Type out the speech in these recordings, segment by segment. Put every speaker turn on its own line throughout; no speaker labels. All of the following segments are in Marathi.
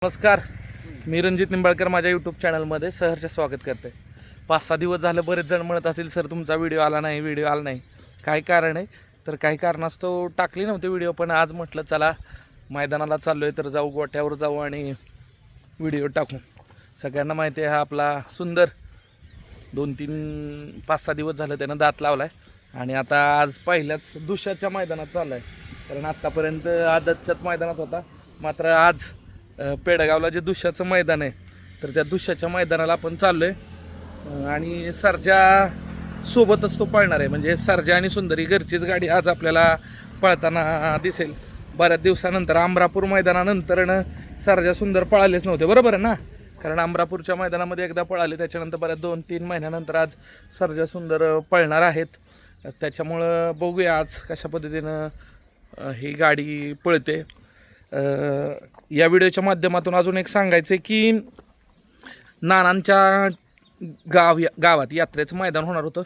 नमस्कार, मी रणजित निंबाळकर माझ्या यूट्यूब चॅनलमध्ये सहर्ष स्वागत करते. 5-6 दिवस झालं बरेच जण म्हणत असतील सर तुमचा व्हिडिओ आला नाही. काय कारण आहे तर काही कारणास्तव टाकली नव्हती व्हिडिओ, पण आज म्हटलं चला मैदानाला चाललो आहे तर जाऊ, गोट्यावर जाऊ आणि व्हिडिओ टाकू. सगळ्यांना माहिती आहे हा आपला सुंदर 5-6 दिवस झालं त्यानं दात लावला आहे आणि आता आज पहिल्याच दुशाच्या मैदानात चालला आहे. कारण आत्तापर्यंत आदतच्याच मैदानात होता, मात्र आज पेडगावला जे दुशाचं मैदान आहे तर त्या दुशाच्या मैदानाला आपण चाललो आहे आणि सर्जा सोबतच तो पळणार आहे. म्हणजे सर्जा आणि सुंदरी घरचीच गाडी आज आपल्याला पळताना दिसेल. बऱ्याच दिवसानंतर अमरापूर मैदानानंतर सर्जा सुंदर पळालेच नव्हते, बरोबर आहे ना? कारण अमरापूरच्या मैदानामध्ये एकदा पळाले, त्याच्यानंतर बऱ्याच 2-3 महिन्यानंतर आज सर्जा सुंदर पळणार आहेत. त्याच्यामुळं बघूया आज कशा पद्धतीनं ही गाडी पळते. या व्हिडिओच्या माध्यमातून अजून एक सांगायचं आहे की नानांच्या गावात यात्रेचं मैदान होणार होतं.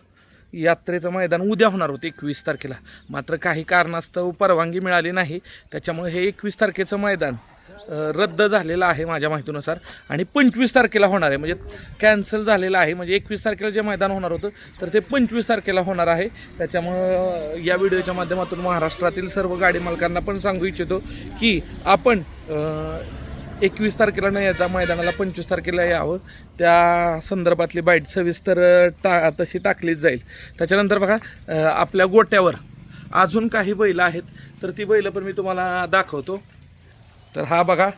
यात्रेचं मैदान उद्या होणार होतं 21 तारखेला, मात्र काही कारणास्तव परवानगी मिळाली नाही. त्याच्यामुळे हे 21 तारखेचं मैदान रद्द झालेलं आहे माझ्या माहितीनुसार आणि 25 तारखेला होणार आहे. म्हणजे कॅन्सल झालेलं आहे. म्हणजे 21 तारखेला जे मैदान होणार होतं तर ते 25 तारखेला होणार आहे. त्याच्यामुळं या व्हिडिओच्या माध्यमातून महाराष्ट्रातील सर्व गाडी मालकांना पण सांगू इच्छितो की आपण 21 तारखेला न येता मैदानाला 25 तारखेला यावं. त्या संदर्भातली बाईट सविस्तर तशी टाकलीच जाईल. त्याच्यानंतर बघा आपल्या गोट्यावर अजून काही बैलं आहेत तर ती बैलं पण मी तुम्हाला दाखवतो. तर हा बघा,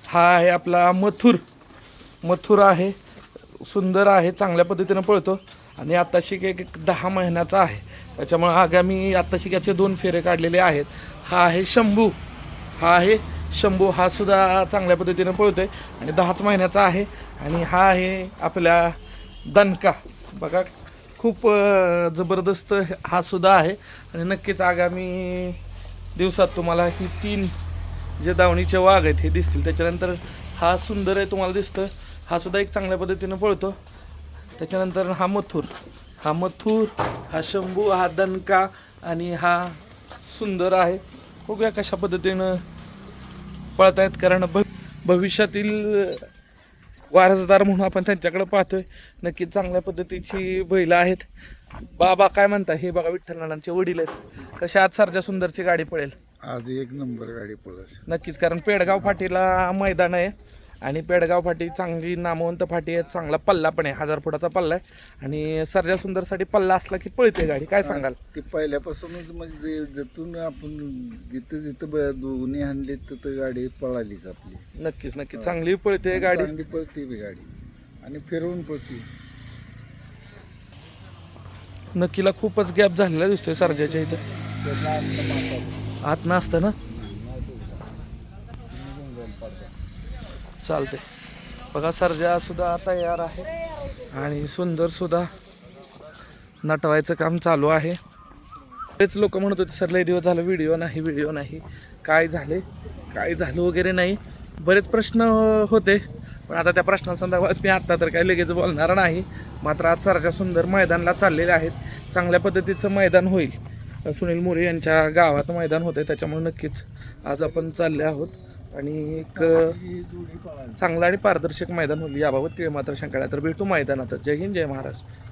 हा आहे आपला मथुर आहे, सुंदर आहे, चांगल्या पद्धतीनं पळतो आणि आत्ताशिक एक 10 महिन्याचा आहे. त्याच्यामुळे आगामी आत्ताशिकाचे 2 फेरे काढलेले आहेत. हा आहे शंभू, हा सुद्धा चांगल्या पद्धतीनं पळतोय आणि 10च महिन्याचा आहे. आणि हा आहे आपला दणका, बघा खूप जबरदस्त हा सुद्धा आहे आणि नक्कीच आगामी दिवसात तुम्हाला ही 3 जे दावणीचे वाघ आहेत हे दिसतील. त्याच्यानंतर हा सुंदर आहे, तुम्हाला दिसतं, हा सुद्धा एक चांगल्या पद्धतीनं पळतो. त्याच्यानंतर हा मथुर, हा शंभू, हा दणका आणि हा सुंदर आहे. बघूया कशा पद्धतीनं पळतायत, कारण भविष्यातील वारसदार म्हणून आपण त्यांच्याकडे पाहतोय. नक्कीच चांगल्या पद्धतीची बैलं आहेत. बाबा काय म्हणता? हे बघा विठ्ठल नानांचे वडील आहेत. कशा आज सर्जा सुंदरची गाडी पळेल?
आज एक नंबर गाडी पळेल
नक्कीच, कारण पेडगाव फाटीला मैदान आहे आणि पेडगाव फाटी चांगली नामवंत फाटी आहे. चांगला पल्ला पण आहे, 1000 फुटाचा पल्ला आहे आणि सर्जा सुंदरसाठी पल्ला असला की पळते गाडी. काय सांगाल?
ती पहिल्यापासूनच म्हणजे जिथून आपण जिथं दोन्ही आणले तिथं गाडी पळालीच आपली.
नक्कीच चांगली पळते गाडी,
चांगली पळते बी गाडी आणि फिरवून पळते.
नक्कीला खूपच गॅप झालेला दिसतोय सर्जाच्या इथं. आत नसतं ना, चालते. बघा सर्जा सुद्धा तयार आहे आणि सुंदर सुद्धा नटवायचं काम चालू आहे. तेच लोक म्हणत होते सर लय दिवस झालं व्हिडिओ नाही, काय झालं वगैरे नाही. बरेच प्रश्न होते, पण आता त्या प्रश्नासंदर्भात मी आत्ता तर काही लगेच बोलणार नाही. मात्र आज सर्जा सुंदर मैदानाला चाललेले आहेत. चांगल्या पद्धतीचं मैदान होईल. सुनील मोरे यांच्या गावात मैदान होते, त्याच्यामुळे नक्कीच आज आपण चालले आहोत आणि एक चांगलं आणि पारदर्शक मैदान होईल याबाबत मात्र शंका. तर भेटू मैदानात. जय हिंद, जय महाराष्ट्र.